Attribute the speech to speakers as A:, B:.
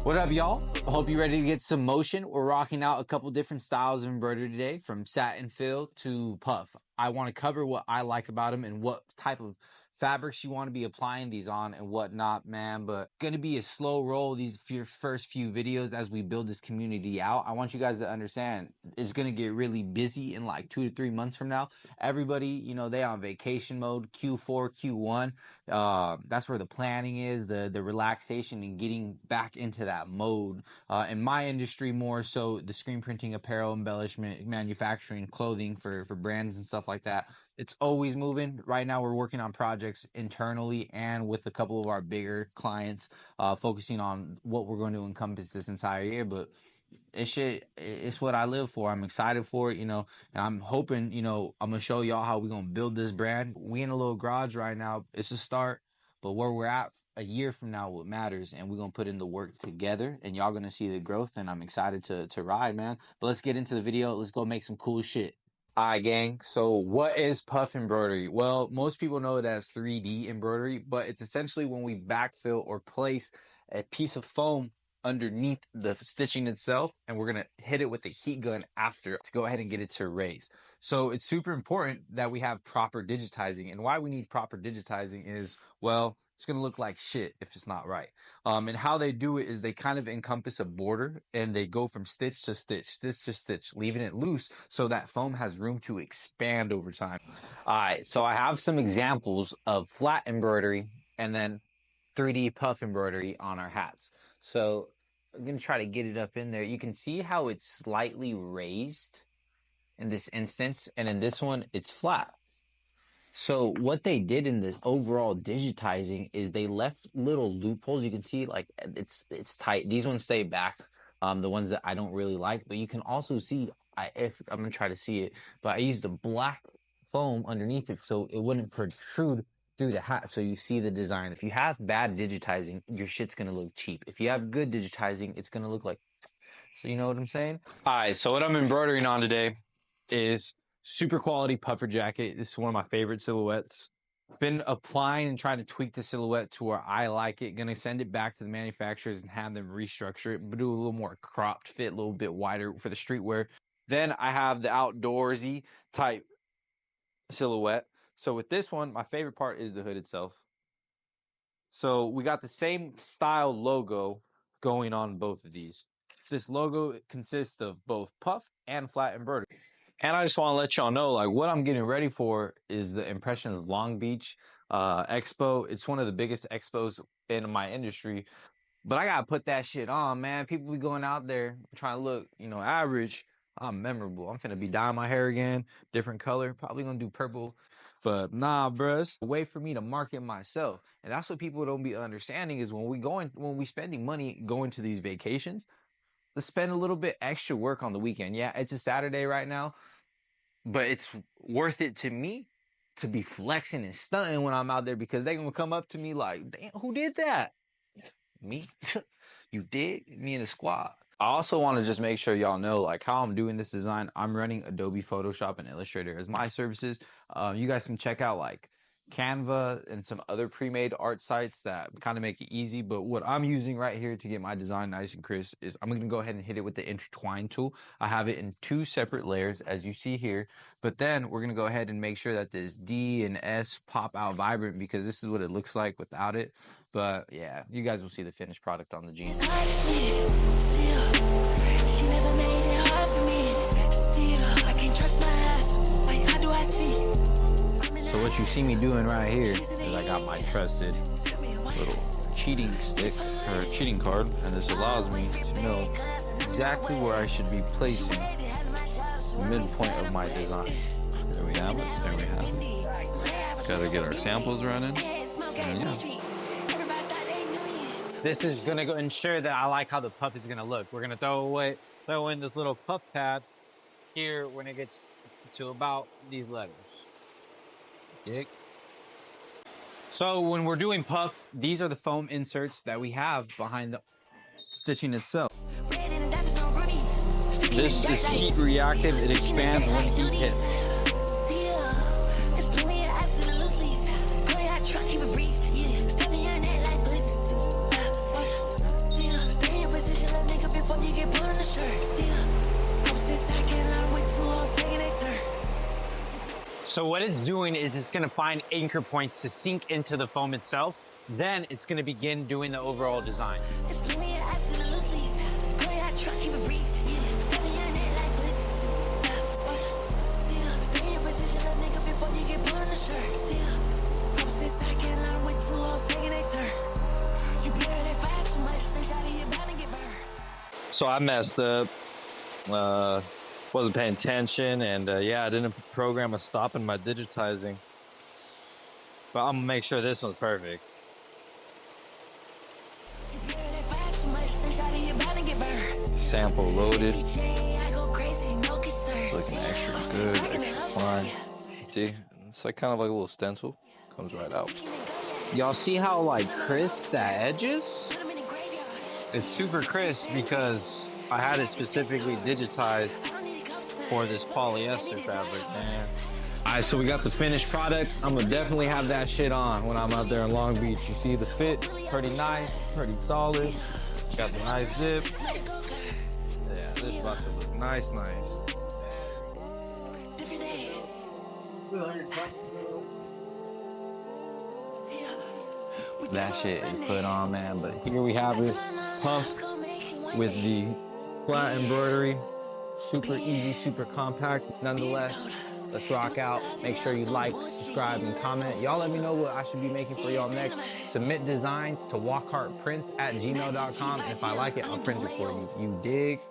A: What up, y'all? Hope you're ready to get some motion. We're rocking out a couple different styles of embroidery today, from satin fill to puff. I want to cover what I like about them and what type of fabrics you want to be applying these on and whatnot, man. But gonna be a slow roll these first few videos as we build this community out. I want you guys to understand it's gonna get really busy in like 2 to 3 months from now. Everybody, you know, they on vacation mode, Q4, Q1. That's where the planning is, the relaxation and getting back into that mode. In my industry, more so the screen printing, apparel, embellishment, manufacturing, clothing for brands and stuff like that. It's always moving. Right now, we're working on projects internally and with a couple of our bigger clients, focusing on what we're going to encompass this entire year. But it's what I live for. I'm excited for it, you know, and I'm hoping, you know, I'm gonna show y'all how we're gonna build this brand. We in a little garage right now. It's a start, but where we're at a year from now, what matters, and we're gonna put in the work together, and y'all gonna see the growth, and I'm excited to ride, man. But let's get into the video. Let's go make some cool shit. All right, gang. So what is puff embroidery? Well, most people know it as 3D embroidery, but it's essentially when we backfill or place a piece of foam underneath the stitching itself, and we're going to hit it with a heat gun after to go ahead and get it to raise. So it's super important that we have proper digitizing, and why we need proper digitizing is, well, it's going to look like shit if it's not right. And how they do it is they kind of encompass a border, and they go from stitch to stitch, stitch to stitch, leaving it loose so that foam has room to expand over time. All right, so I have some examples of flat embroidery and then 3D puff embroidery on our hats. So I'm going to try to get it up in there. You can see how it's slightly raised in this instance, and in this one, it's flat. So what they did in the overall digitizing is they left little loopholes. You can see like it's tight. These ones stay back, the ones that I don't really like, but you can also see, if I'm going to try to see it, but I used a black foam underneath it so it wouldn't protrude through the hat, so you see the design. If you have bad digitizing, your shit's gonna look cheap. If you have good digitizing, it's gonna look like, so you know what I'm saying? All right, so what I'm embroidering on today is super quality puffer jacket. This is one of my favorite silhouettes. Been applying and trying to tweak the silhouette to where I like it. Gonna send it back to the manufacturers and have them restructure it, but do a little more cropped fit, a little bit wider for the streetwear. Then I have the outdoorsy type silhouette. So with this one, my favorite part is the hood itself. So we got the same style logo going on both of these. This logo consists of both puff and flat embroidery. And I just want to let y'all know, like, what I'm getting ready for is the Impressions Long Beach Expo. It's one of the biggest expos in my industry. But I got to put that shit on, man. People be going out there trying to look, you know, average. I'm memorable. I'm finna be dyeing my hair again, different color, probably gonna do purple. But nah, bruh, it's a way for me to market myself. And that's what people don't be understanding is when we spending money going to these vacations, let's spend a little bit extra work on the weekend. Yeah, it's a Saturday right now, but it's worth it to me to be flexing and stunting when I'm out there, because they gonna come up to me like, damn, who did that? Me? You did? Me and the squad. I also want to just make sure y'all know like how I'm doing this design. I'm running Adobe Photoshop and Illustrator as my services. You guys can check out like Canva and some other pre-made art sites that kind of make it easy. But what I'm using right here to get my design nice and crisp is I'm going to go ahead and hit it with the intertwine tool. I have it in 2 separate layers, as you see here. But then we're going to go ahead and make sure that this D and S pop out vibrant, because this is what it looks like without it. But yeah, you guys will see the finished product on the jeans. She never made it hard for me. I can't trust my ass. Like, how do I see? So what you see me doing right here is I got my trusted little cheating stick or cheating card, and this allows me to know exactly where I should be placing the midpoint of my design. There we have it. There we have it. Gotta get our samples running. And yeah. This is gonna ensure that I like how the puff is gonna look. We're gonna throw in this little puff pad here when it gets to about these letters. Dig? So when we're doing puff, these are the foam inserts that we have behind the stitching itself. This is heat reactive. It expands when heat hits.
B: you get put on the shirt. See ya. Opposites acting out with two hoes taking their turn.
A: So what it's doing is it's gonna find anchor points to sink into the foam itself. Then it's gonna begin doing the overall design.
B: There's plenty of ass in the loose leaves. Go ahead, truck, keep it breeze. Yeah, step in your neck like bliss. See ya. Stay in your position, a nigga, before you get put on the shirt. See ya. Opposites acting out with two hoes taking their turn. You blur that vibe too much, they shot you bound to get burned.
C: So I messed up. Wasn't paying attention, and yeah, I didn't program a stop in my digitizing. But I'm gonna make sure this one's perfect.
B: You blur that vibe too much, they shot you bound to get burned.
C: Sample loaded.
B: I go crazy, no concerns.
C: Looking extra good, extra fine. See, it's like kind of like a little stencil. Comes right out.
A: Y'all see how like crisp that edge is? It's super crisp because I had it specifically digitized for this polyester fabric, man. All right, so we got the finished product. I'm gonna definitely have that shit on when I'm out there in Long Beach. You see the fit, pretty nice, pretty solid. Got the nice zip. Yeah, this is about to look nice, nice. That shit is put on, man. But here we have it, puffed with the flat embroidery. Super easy, super compact. Nonetheless, let's rock out. Make sure you like, subscribe, and comment. Y'all let me know what I should be making for y'all next. Submit designs to walkheartprints@gmail.com. And if I like it, I'll print it for you. You dig?